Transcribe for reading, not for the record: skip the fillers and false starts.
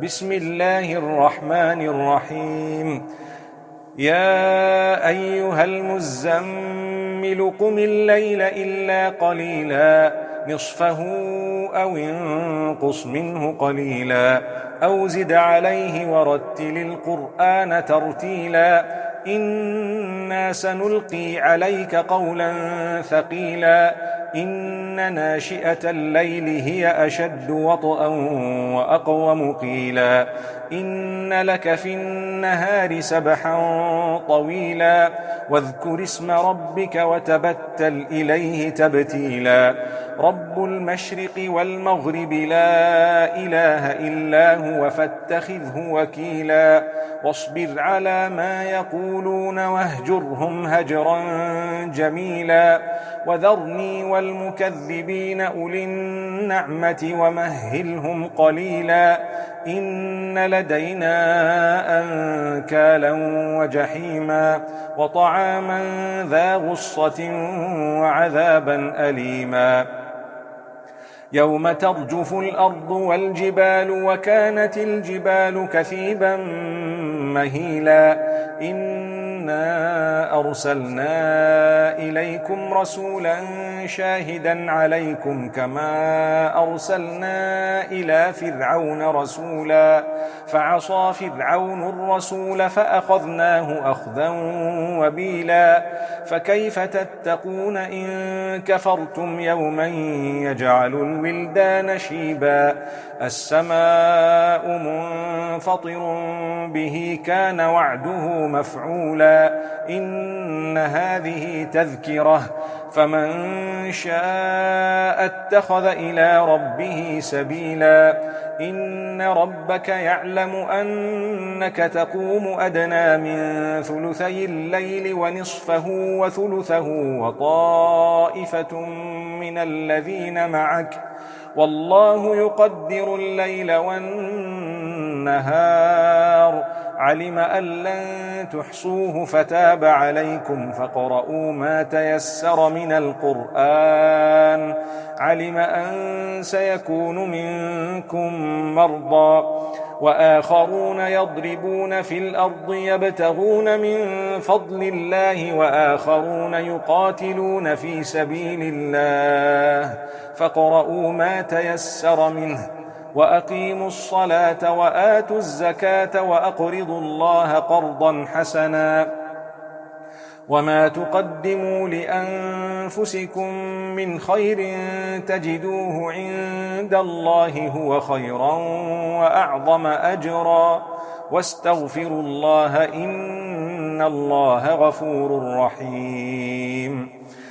بسم الله الرحمن الرحيم. يا أيها المزمل قم الليل إلا قليلا نصفه أو انقص منه قليلا أو زد عليه ورتل القرآن ترتيلا إنا سنلقي عليك قولا ثقيلا إن ناشئة الليل هي أشد وطئا وأقوم قيلا إن لك في النهار سبحا طويلا واذكر اسم ربك وتبتل إليه تبتيلا رب المشرق والمغرب لا إله إلا هو فاتخذه وكيلا واصبر على ما يقولون واهجرهم هجرا جميلا وذرني والمكذبين أولي النعمة ومهلهم قليلا إن لدينا أنكالا وجحيما وطعاما ذا غصة وعذابا أليما يوم ترجف الأرض والجبال وكانت الجبال كثيبا مهيلا إنا أرسلنا إليكم رسولا شاهدا عليكم كما أرسلنا إلى فرعون رسولا فعصى فرعون الرسول فأخذناه أخذا وبيلا فكيف تتقون إن كفرتم يوما يجعل الولدان شيبا السماء منفطر به كان وعده مفعولا إن هذه تذكرة فمن شاء اتخذ إلى ربه سبيلا إن ربك يعلم أنك تقوم أدنى من ثلثي الليل ونصفه وثلثه وطائفة من الذين معك والله يقدر الليل والنهار علم أن لن تحصوه فتاب عليكم فاقرؤوا ما تيسر من القرآن علم أن سيكون منكم مرضى وآخرون يضربون في الأرض يبتغون من فضل الله وآخرون يقاتلون في سبيل الله فاقرؤوا ما تيسر منه وأقيموا الصلاة وآتوا الزكاة وأقرضوا الله قرضا حسنا وما تقدموا لأنفسكم من خير تجدوه عند الله هو خيرا وأعظم أجرا واستغفروا الله إن الله غفور رحيم